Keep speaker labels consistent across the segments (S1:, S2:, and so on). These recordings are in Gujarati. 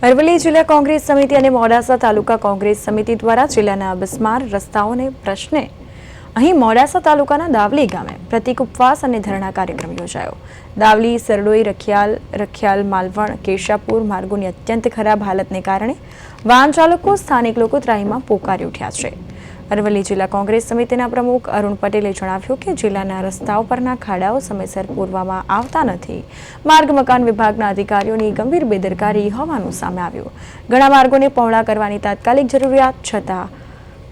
S1: અરવલ્લી જિલ્લા કોંગ્રેસ સમિતિ અને મોડાસા તાલુકા કોંગ્રેસ સમિતિ દ્વારા જિલ્લાના બિસ્માર રસ્તાઓને પ્રશ્ને અહીં મોડાસા તાલુકાના દાવલી ગામે પ્રતિક ઉપવાસ અને ધરણા કાર્યક્રમ યોજાયો। દાવલી, સરડોઈ, રખિયાલ, માલવણ, કેશાપુર માર્ગોની અત્યંત ખરાબ હાલતને કારણે વાહન ચાલકો, સ્થાનિક લોકો ત્રાહીમાં પોકારી ઉઠ્યા છે। અરવલ્લી જિલ્લા કોંગ્રેસ સમિતિના પ્રમુખ અરુણ પટેલે જણાવ્યું કે જિલ્લાના રસ્તાઓ પરના ખાડાઓ સમયસર પૂરવામાં આવતા નથી। માર્ગ મકાન વિભાગના અધિકારીઓની ગંભીર બેદરકારી હોવાનું સામે આવ્યું। ઘણા માર્ગોને પહોળા કરવાની તાત્કાલિક જરૂરિયાત છતાં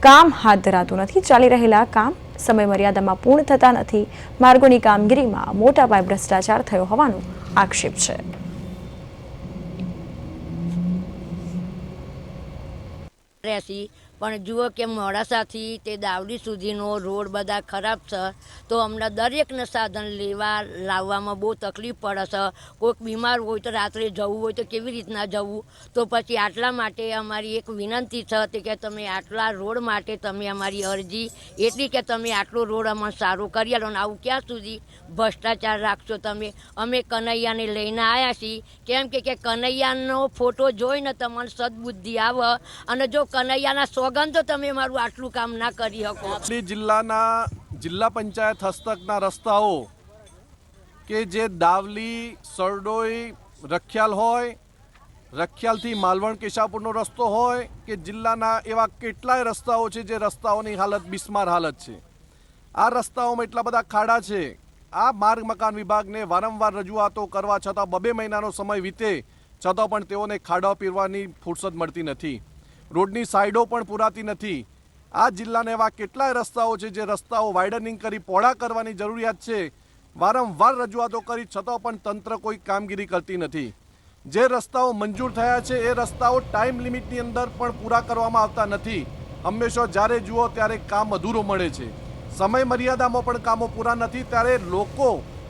S1: કામ હાથ ધરાતું નથી। ચાલી રહેલા કામ સમય મર્યાદામાં પૂર્ણ થતા નથી। માર્ગોની કામગીરીમાં મોટા પાયે ભ્રષ્ટાચાર થયો હોવાનો આક્ષેપ છે।
S2: પણ જુઓ કે મોડાસાથી તે દાવડી સુધીનો રોડ બધા ખરાબ છે, તો અમને દરેકને સાધન લાવવામાં બહુ તકલીફ પડે છે। કોઈક બીમાર હોય તો રાત્રે જવું હોય તો કેવી રીતના જવું? તો પછી આટલા માટે અમારી એક વિનંતી છે કે તમે આટલા રોડ માટે તમે અમારી અરજી એટલી કે તમે આટલો રોડ અમને સારો કરી આલો ને આવું ક્યાં સુધી ભ્રષ્ટાચાર રાખશો તમે? અમે કનૈયાને લઈને આવ્યા છીએ, કેમ કે કનૈયાનો ફોટો જોઈને તમને સદબુદ્ધિ આવે, અને જો કનૈયાના સોગંદ તો તમે મારું આટલું કામ ના કરી શકો।
S3: જિલ્લાના જિલ્લા પંચાયત હસ્તકના રસ્તાઓ કે જે દાવલી, સરડોઈ, રખિયાલ હોય, રખિયાલથી માલવણ, કેશાપુરનો રસ્તો હોય કે જિલ્લાના એવા કેટલાય રસ્તાઓ છે જે રસ્તાઓની હાલત બિસ્માર હાલત છે। આ રસ્તાઓમાં એટલા બધા ખાડા છે। આ માર્ગ મકાન વિભાગને વારંવાર રજૂઆતો કરવા છતાં 2 મહિનાનો સમય વીતે છતાં પણ તેઓને ખાડા પીરવાની ફુરસદ મળતી નથી। રોડની સાઈડો પણ પૂરાતી નથી। આ જિલ્લાના એવા કેટલાય રસ્તાઓ છે જે રસ્તાઓ વાઇડનિંગ કરી પહોળા કરવાની જરૂરિયાત છે। વારંવાર રજૂઆતો કરી છતાં પણ તંત્ર કોઈ કામગીરી કરતી નથી। જે રસ્તાઓ મંજૂર થયા છે એ રસ્તાઓ ટાઈમ લિમિટની અંદર પણ પૂરા કરવામાં આવતા નથી। હંમેશા જ્યારે જુઓ ત્યારે કામ અધૂરો મળે છે। સમય મર્યાદામાં પણ કામો પૂરા નથી, ત્યારે લોકો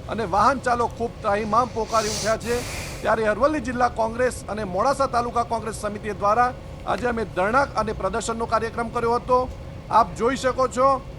S3: અને વાહન ચાલકો ખૂબ ત્રાહીમામ પોકારી ઉઠ્યા છે। ત્યારે અરવલ્લી જિલ્લા કોંગ્રેસ અને મોડાસા તાલુકા કોંગ્રેસ સમિતિ દ્વારા આજે અમે ધરણા અને પ્રદર્શનનો કાર્યક્રમ કર્યો હતો। આપ જોઈ શકો છો